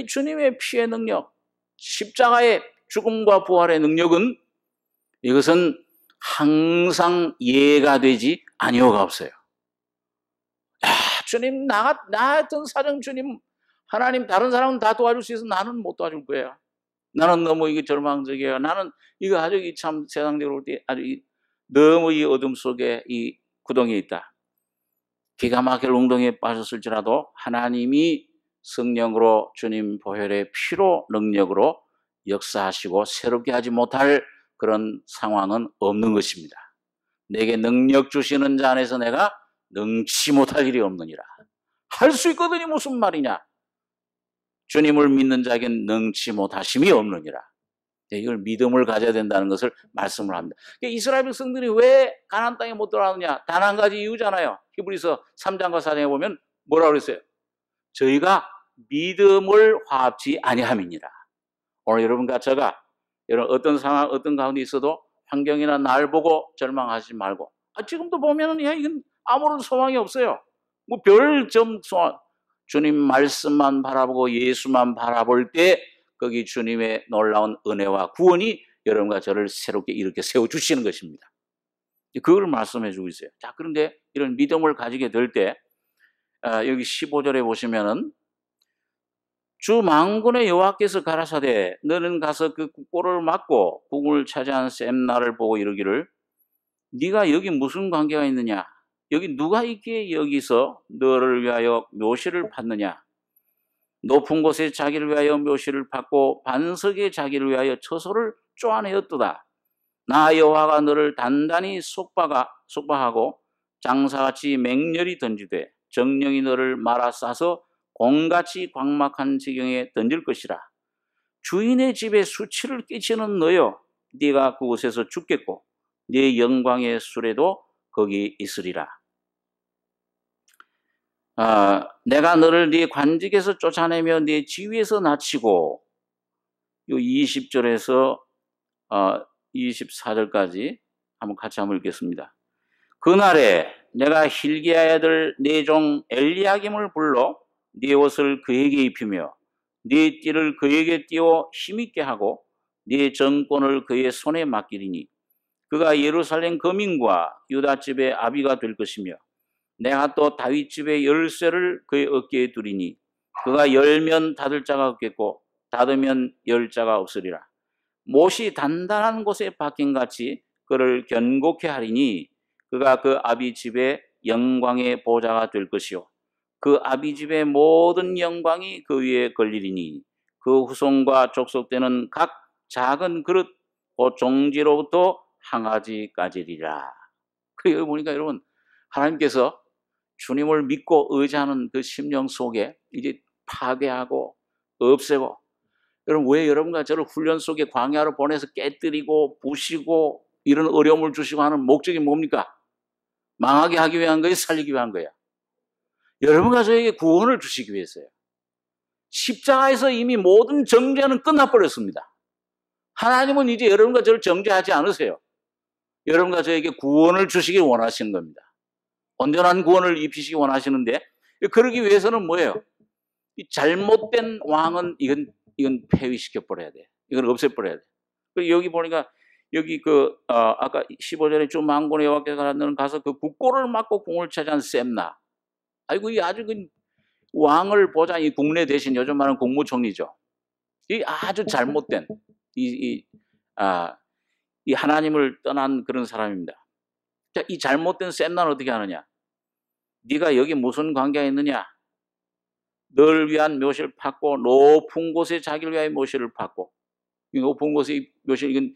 주님의 피의 능력, 십자가의 죽음과 부활의 능력은, 이것은 항상 이해가 되지 아니오가 없어요. 주님, 나 같은 사정, 주님, 하나님, 다른 사람은 다 도와줄 수 있어. 나는 못 도와줄 거예요. 나는 너무 이게 절망적이에요. 나는 이거 아주 참 세상적으로 볼 때 아주 너무 이 어둠 속에 이 구덩이에 있다. 기가 막힐 웅덩이에 빠졌을지라도 하나님이 성령으로, 주님 보혈의 피로, 능력으로 역사하시고 새롭게 하지 못할 그런 상황은 없는 것입니다. 내게 능력 주시는 자 안에서 내가 능치 못할 일이 없느니라. 할 수 있거든요. 무슨 말이냐? 주님을 믿는 자에겐 능치 못하심이 없느니라. 이걸 믿음을 가져야 된다는 것을 말씀을 합니다. 이스라엘 백성들이 왜 가나안 땅에 못 들어가느냐? 단 한 가지 이유잖아요. 히브리서 3장과 4장에 보면 뭐라고 그랬어요? 저희가 믿음을 화합지 아니함이니라. 오늘 여러분과 제가 어떤 상황, 어떤 가운데 있어도 환경이나 날 보고 절망하지 말고, 지금도 보면은 이건 아무런 소망이 없어요. 뭐 별점 소망, 주님 말씀만 바라보고 예수만 바라볼 때 거기 주님의 놀라운 은혜와 구원이 여러분과 저를 새롭게 이렇게 세워주시는 것입니다. 그걸 말씀해 주고 있어요. 자, 그런데 이런 믿음을 가지게 될 때, 여기 15절에 보시면은 주 만군의 여호와께서 가라사대 너는 가서 그 꼴을 막고 국을 차지한 셈나를 보고 이르기를 네가 여기 무슨 관계가 있느냐? 여기 누가 있기에 여기서 너를 위하여 묘시를 팠느냐? 높은 곳에 자기를 위하여 묘시를 팠고 반석에 자기를 위하여 처소를 쪼아내었도다. 나 여호와가 너를 단단히 속박하고 장사같이 맹렬히 던지되 정령이 너를 말아 싸서 공같이 광막한 지경에 던질 것이라. 주인의 집에 수치를 끼치는 너여, 네가 그곳에서 죽겠고 네 영광의 수레도 거기 있으리라. 내가 너를 네 관직에서 쫓아내며 네 지위에서 낮추고, 요 20절에서 24절까지 같이 한번 읽겠습니다. 그날에 내가 hil기야의 아들 네 종 엘리야김을 불러 네 옷을 그에게 입히며 네 띠를 그에게 띄워 힘있게 하고 네 정권을 그의 손에 맡기리니 그가 예루살렘 거민과 유다 집의 아비가 될 것이며 내가 또 다윗 집의 열쇠를 그의 어깨에 두리니 그가 열면 닫을 자가 없겠고 닫으면 열 자가 없으리라. 못이 단단한 곳에 박힌같이 그를 견고케 하리니 그가 그 아비 집의 영광의 보좌가 될 것이요 그 아비 집의 모든 영광이 그 위에 걸리리니 그 후손과 족속되는 각 작은 그릇 곧 종지로부터 항아지까지리라. 여기 보니까 여러분, 하나님께서 주님을 믿고 의지하는 그 심령 속에 이제 파괴하고 없애고 여러분, 왜 여러분과 저를 훈련 속에 광야로 보내서 깨뜨리고 부시고 이런 어려움을 주시고 하는 목적이 뭡니까? 망하게 하기 위한 거예요? 살리기 위한 거예요? 여러분과 저에게 구원을 주시기 위해서요. 십자가에서 이미 모든 정죄는 끝나버렸습니다. 하나님은 이제 여러분과 저를 정죄하지 않으세요. 여러분과 저에게 구원을 주시길 원하시는 겁니다. 온전한 구원을 입히시기 원하시는데, 그러기 위해서는 뭐예요? 이 잘못된 왕은 이건 폐위시켜버려야 돼. 이건 없애버려야 돼. 여기 보니까, 여기 아까 15절에 주 만군의 여호와께서 가서 그 국고를 막고 궁을 차지한 셈나. 아이고, 이 아주 왕을 보자, 이 국내 대신 요즘 말하는 국무총리죠. 이 아주 잘못된, 이 하나님을 떠난 그런 사람입니다. 자, 이 잘못된 셈나는 어떻게 하느냐? 네가 여기 무슨 관계가 있느냐? 널 위한 묘실을 팠고 높은 곳에 자기를 위하여 묘실을 팠고, 이 높은 곳에 묘실, 이건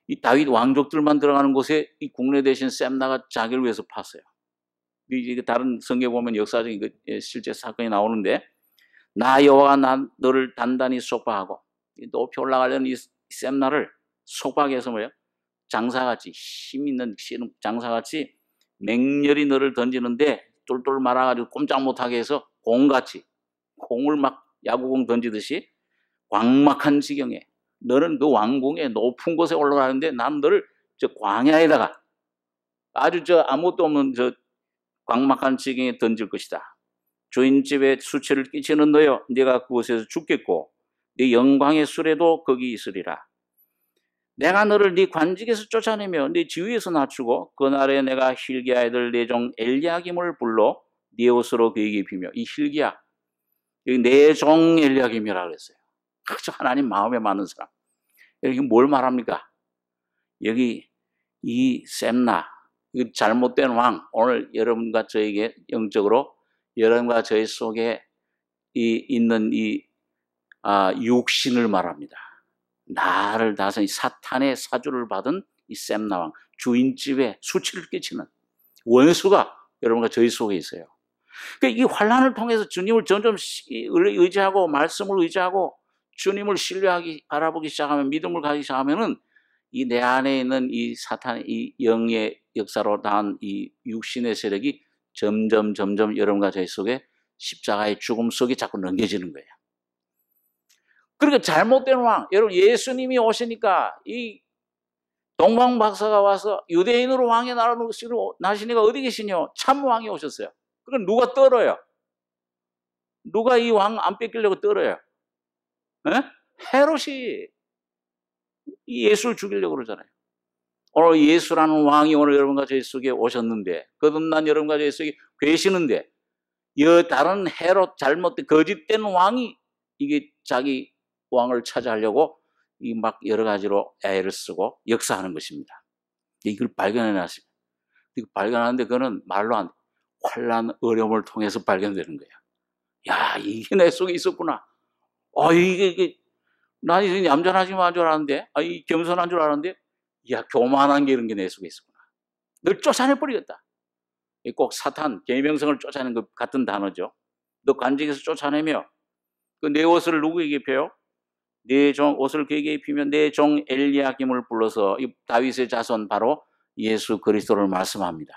이 다윗 왕족들만 들어가는 곳에 이 국내 대신 셈나가 자기를 위해서 팠어요. 이게 다른 성경에 보면 역사적인 실제 사건이 나오는데, 나 여호와가 너를 단단히 속박하고 높이 올라가려는 이 셈나를 속박해서 뭐예요? 장사같이, 힘 있는 장사같이 맹렬히 너를 던지는데 똘똘 말아가지고 꼼짝 못하게 해서 공같이, 공을 막 야구공 던지듯이 광막한 지경에, 너는 그 왕궁의 높은 곳에 올라가는데 난 너를 저 광야에다가 아주 아무것도 없는 광막한 지경에 던질 것이다. 주인집에 수치를 끼치는 너여, 네가 그곳에서 죽겠고 네 영광의 수레도 거기 있으리라. 내가 너를 네 관직에서 쫓아내며 네 지위에서 낮추고 그날에 내가 hil기야의 아들 내 종 엘리야김을 불러 네 옷으로 그에게 입히며, 이 hil기야, 여기 내 종 엘리야김이라고 그랬어요. 그저 하나님 마음에 맞는 사람. 여기 뭘 말합니까? 여기 이 셈나, 이 잘못된 왕, 오늘 여러분과 저에게 영적으로 여러분과 저희 속에 있는 이 육신을 말합니다. 나를 다스린 사탄의 사주를 받은 이 셈나 왕, 주인집에 수치를 끼치는 원수가 여러분과 저희 속에 있어요. 그러니까 이 환난을 통해서 주님을 점점 의지하고 말씀을 의지하고 주님을 신뢰하기, 바라보기 시작하면, 믿음을 가지기 시작하면은 이 내 안에 있는 이 사탄의 이 영의 역사로 난 이 육신의 세력이 점점 여러분과 저희 속에 십자가의 죽음 속에 자꾸 넘겨지는 거예요. 그러니까 잘못된 왕, 여러분, 예수님이 오시니까 이 동방 박사가 와서 유대인으로 왕의 나라로 나시니까 어디 계시뇨? 참 왕이 오셨어요. 그럼 누가 떨어요? 누가 이 왕 안 뺏기려고 떨어요? 에? 헤롯이 이 예수를 죽이려고 그러잖아요. 오늘 예수라는 왕이 오늘 여러분과 저희 속에 오셨는데, 거듭난 여러분과 저희 속에 계시는데, 다른 헤롯, 잘못된 거짓된 왕이 이게 자기 왕을 차지하려고 이 막 여러 가지로 애를 쓰고 역사하는 것입니다. 이걸 발견해놨어요. 이거 발견하는데 그거는 말로 안 돼. 환난, 어려움을 통해서 발견되는 거야. 야, 이게 내 속에 있었구나. 이게 난 이제 얌전하지만 한 줄 알았는데, 이 겸손한 줄 알았는데, 야, 교만한 게 이런 게 내 속에 있었구나. 널 쫓아내버리겠다. 꼭 사탄, 계명성을 쫓아내는 것 같은 단어죠. 너 관직에서 쫓아내며, 그 내 옷을 누구에게 입혀요? 내 종 옷을 그에게 입히면 내 종 엘리야김을 불러서, 이 다윗의 자손 바로 예수 그리스도를 말씀합니다.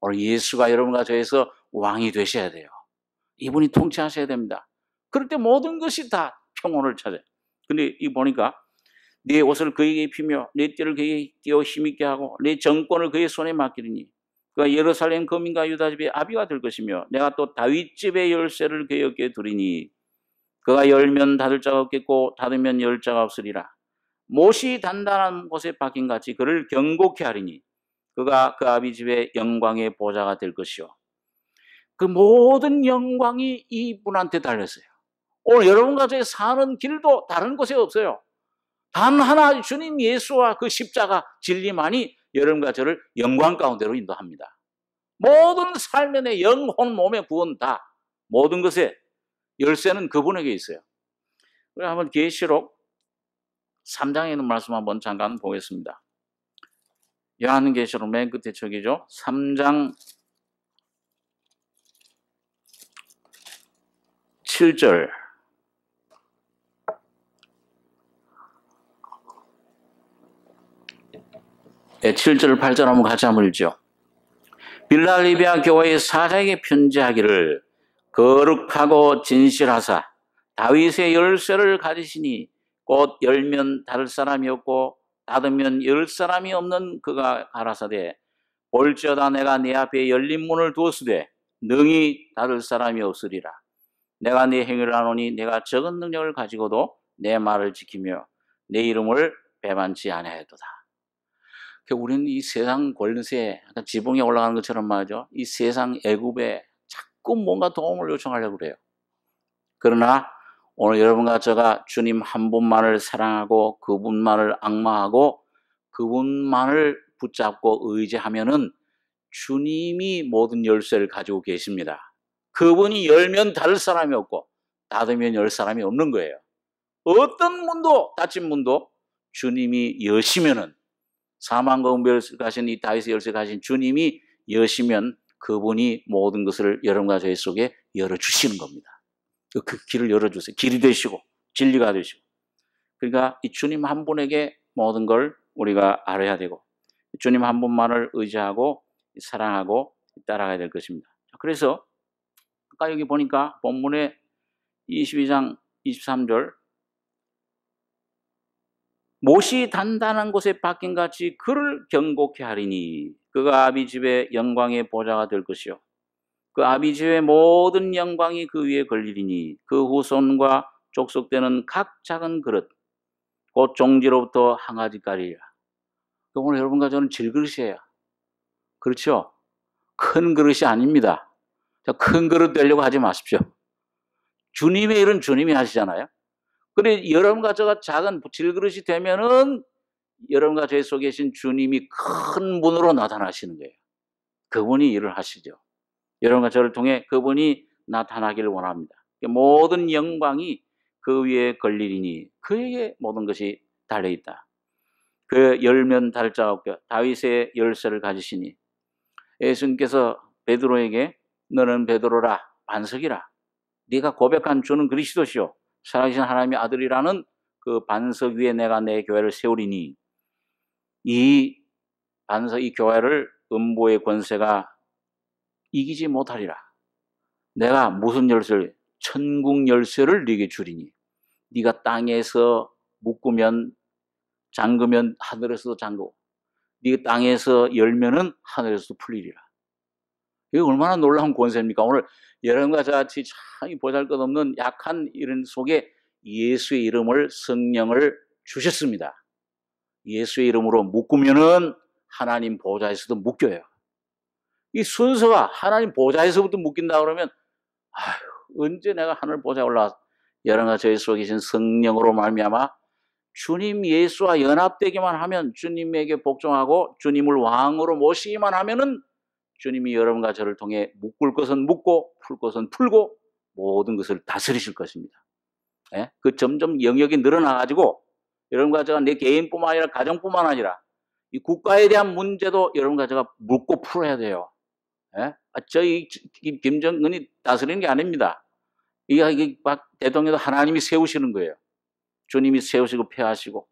오늘 예수가 여러분과 저에서 왕이 되셔야 돼요. 이분이 통치하셔야 됩니다. 그럴 때 모든 것이 다 평온을 찾아요. 근데 이 보니까 네 옷을 그에게 입히며 네 띠를 그에게 띄어 힘있게 하고 네 정권을 그의 손에 맡기리니 그가 예루살렘 거민과 유다 집의 아비가 될 것이며 내가 또 다윗 집의 열쇠를 그의 어깨에 두리니 그가 열면 닫을 자가 없겠고 닫으면 열 자가 없으리라. 못이 단단한 곳에 박힌 같이 그를 경고케 하리니 그가 그 아비 집의 영광의 보좌가 될 것이요. 그 모든 영광이 이분한테 달렸어요. 오늘 여러분과 저희 사는 길도 다른 곳에 없어요. 단 하나, 주님 예수와 그 십자가 진리만이 여러분과 저를 영광 가운데로 인도합니다. 모든 삶의 내 영혼, 몸의 구원 다, 모든 것의 열쇠는 그분에게 있어요. 그럼 한번 계시록 3장에 있는 말씀 한번 잠깐 보겠습니다. 요한계시록 맨 끝에 저기죠. 3장 7절. 7절, 8절 한번 같이 한번 읽죠. 빌라델비아 교회의 사자에게 편지하기를 거룩하고 진실하사 다윗의 열쇠를 가지시니 곧 열면 닫을 사람이 없고 닫으면 열 사람이 없는 그가 가라사대 볼지어다 내가 네 앞에 열린 문을 두었으되 능히 닫을 사람이 없으리라. 내가 네 행위를 아노니 내가 적은 능력을 가지고도 내 말을 지키며 내 이름을 배반치 아니하였도다. 우리는 이 세상 권세, 지붕에 올라가는 것처럼 말이죠. 이 세상 애굽에 자꾸 뭔가 도움을 요청하려고 그래요. 그러나 오늘 여러분과 제가 주님 한 분만을 사랑하고 그분만을 앙마하고 그분만을 붙잡고 의지하면은 주님이 모든 열쇠를 가지고 계십니다. 그분이 열면 닫을 사람이 없고 닫으면 열 사람이 없는 거예요. 어떤 문도, 닫힌 문도 주님이 여시면은 사망과 은별을 가신 이 다윗의 열쇠 가신 주님이 여시면 그분이 모든 것을 여러분과 저희 속에 열어주시는 겁니다. 그 길을 열어주세요. 길이 되시고 진리가 되시고. 그러니까 이 주님 한 분에게 모든 걸 우리가 알아야 되고 주님 한 분만을 의지하고 사랑하고 따라가야 될 것입니다. 그래서 아까 여기 보니까 본문에 22장 23절 못이 단단한 곳에 박힌 같이 그를 경고케 하리니 그가 아비 집의 영광의 보좌가 될 것이요 그 아비 집의 모든 영광이 그 위에 걸리리니 그 후손과 족속되는 각 작은 그릇 곧 종지로부터 한 가지 까리라. 오늘 여러분과 저는 질그릇이에요. 그렇죠? 큰 그릇이 아닙니다. 큰 그릇 되려고 하지 마십시오. 주님의 일은 주님이 하시잖아요. 그래 여러분과 저가 작은 질그릇이 되면은 여러분과 저희 속에 계신 주님이 큰 분으로 나타나시는 거예요. 그분이 일을 하시죠. 여러분과 저를 통해 그분이 나타나기를 원합니다. 모든 영광이 그 위에 걸리리니 그에게 모든 것이 달려있다. 그 열면 닫을 자 없게 다윗의 열쇠를 가지시니 예수님께서 베드로에게 너는 베드로라 반석이라 네가 고백한 주는 그리스도시요 살아계신 하나님의 아들이라는 그 반석 위에 내가 내 교회를 세우리니 이 반석 이 교회를 음보의 권세가 이기지 못하리라. 내가 무슨 열쇠를 천국 열쇠를 네게 주리니 네가 땅에서 묶으면 잠그면 하늘에서도 잠그고 네가 땅에서 열면은 하늘에서도 풀리리라. 이게 얼마나 놀라운 권세입니까? 오늘 여러분과 저같이 참 보잘것없는 약한 이런 속에 예수의 이름을 성령을 주셨습니다. 예수의 이름으로 묶으면은 하나님 보좌에서도 묶여요. 이 순서가 하나님 보좌에서부터 묶인다 그러면 언제 내가 하늘 보좌에 올라가서 여러분과 저희 속에 계신 성령으로 말미암아 주님 예수와 연합되기만 하면 주님에게 복종하고 주님을 왕으로 모시기만 하면은 주님이 여러분과 저를 통해 묶을 것은 묶고 풀 것은 풀고 모든 것을 다스리실 것입니다. 예? 그 점점 영역이 늘어나가지고 여러분과 제가 내 개인뿐만 아니라 가정뿐만 아니라 이 국가에 대한 문제도 여러분과 제가 묶고 풀어야 돼요. 예? 저희 김정은이 다스리는 게 아닙니다. 이게 대통령도 하나님이 세우시는 거예요. 주님이 세우시고 폐하시고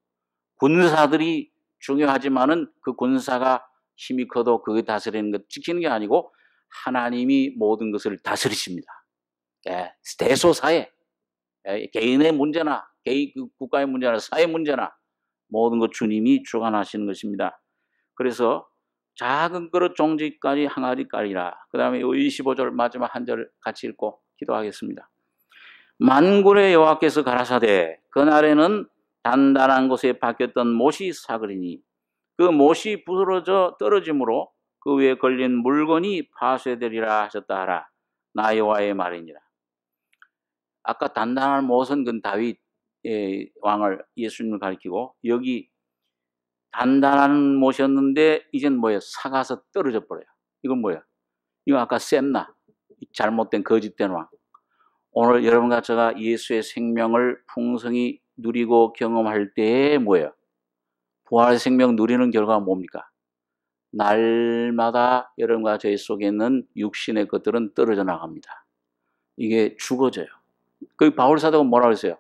군사들이 중요하지만은 그 군사가 힘이 커도 그게 다스리는 것 지키는 게 아니고 하나님이 모든 것을 다스리십니다. 예, 대소사회, 개인의 문제나 국가의 문제나 사회 문제나 모든 것 주님이 주관하시는 것입니다. 그래서 작은 그릇 종지까지 항아리 까리라. 그 다음에 25절 마지막 한 절 같이 읽고 기도하겠습니다. 만군의 여호와께서 가라사대 그날에는 단단한 곳에 박혔던 못이 사그리니 그 못이 부스러져 떨어짐으로 그 위에 걸린 물건이 파쇄되리라 하셨다 하라. 나 여호와의 말이니라. 아까 단단한 못은 그 다윗 왕을 예수님을 가리키고 여기 단단한 못이었는데 이젠 뭐예요? 사가서 떨어져 버려요. 이건 뭐예요? 이거 아까 셈나 잘못된 거짓된 왕. 오늘 여러분과 제가 예수의 생명을 풍성히 누리고 경험할 때에 뭐예요? 부활의 생명 누리는 결과가 뭡니까? 날마다 여러분과 저희 속에 있는 육신의 것들은 떨어져 나갑니다. 이게 죽어져요. 그 바울 사도가 뭐라고 했어요?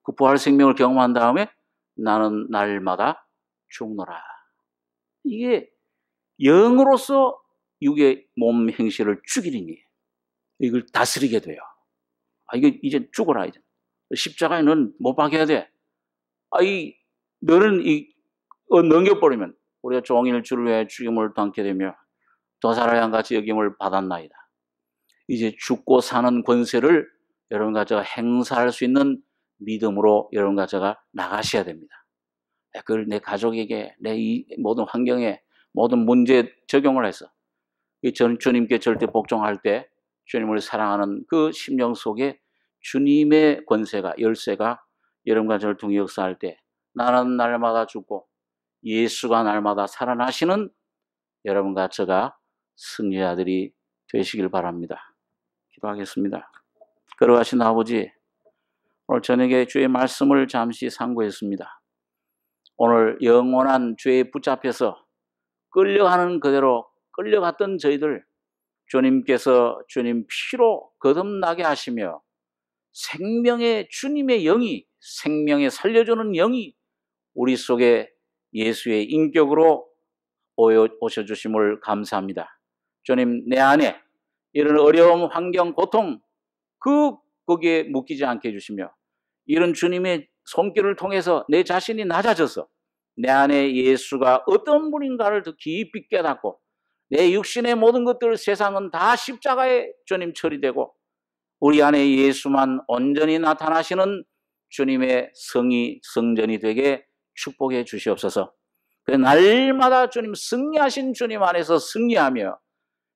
그 부활 생명을 경험한 다음에 나는 날마다 죽노라. 이게 영으로서 육의 몸 행실을 죽이는 게 이걸 다스리게 돼요. 이게 이제 죽어라. 이제. 십자가에 넌 못 박혀야 돼. 너는 넘겨버리면 우리가 종일 주를 위해 죽임을 당게 되며 도사라양 같이 여김을 받았나이다. 이제 죽고 사는 권세를 여러분과 제가 행사할 수 있는 믿음으로 여러분과 제가 나가셔야 됩니다. 그걸 내 가족에게, 내 이 모든 환경에, 모든 문제에 적용을 해서 주님께 절대 복종할 때 주님을 사랑하는 그 심령 속에 주님의 권세가, 열쇠가 여러분과 저를 통해 역사할 때 나는 날마다 죽고 예수가 날마다 살아나시는 여러분과 제가 승리자들이 되시길 바랍니다. 기도하겠습니다. 걸어가신 아버지, 오늘 저녁에 주의 말씀을 잠시 상고했습니다. 오늘 영원한 죄에 붙잡혀서 끌려가는 그대로 끌려갔던 저희들 주님께서 주님 피로 거듭나게 하시며 생명의 주님의 영이, 생명에 살려주는 영이 우리 속에 예수의 인격으로 오셔주심을 감사합니다. 주님, 내 안에 이런 어려움, 환경, 고통 거기에 묶이지 않게 해주시며 이런 주님의 손길을 통해서 내 자신이 낮아져서 내 안에 예수가 어떤 분인가를 더 깊이 깨닫고 내 육신의 모든 것들, 세상은 다 십자가에 주님 처리되고 우리 안에 예수만 온전히 나타나시는 주님의 성이 성전이 되게 축복해 주시옵소서. 날마다 주님 승리하신 주님 안에서 승리하며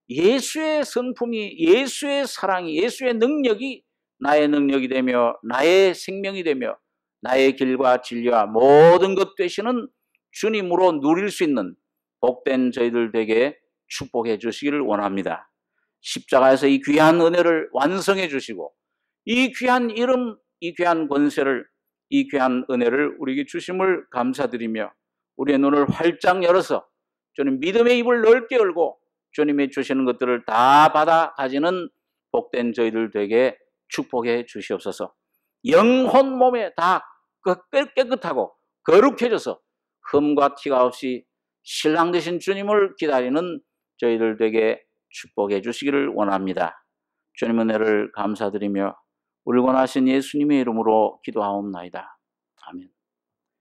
예수의 성품이, 예수의 사랑이, 예수의 능력이 나의 능력이 되며 나의 생명이 되며 나의 길과 진리와 모든 것 되시는 주님으로 누릴 수 있는 복된 저희들 되게 축복해 주시기를 원합니다. 십자가에서 이 귀한 은혜를 완성해 주시고 이 귀한 이름, 이 귀한 권세를, 이 귀한 은혜를 우리에게 주심을 감사드리며 우리의 눈을 활짝 열어서 주님 믿음의 입을 넓게 열고 주님이 주시는 것들을 다 받아 가지는 복된 저희들 되게 축복해 주시옵소서. 영혼 몸에 다 깨끗하고 거룩해져서 흠과 티가 없이 신랑 되신 주님을 기다리는 저희들 되게 축복해 주시기를 원합니다. 주님 은혜를 감사드리며 울고 나신 예수님의 이름으로 기도하옵나이다. 아멘.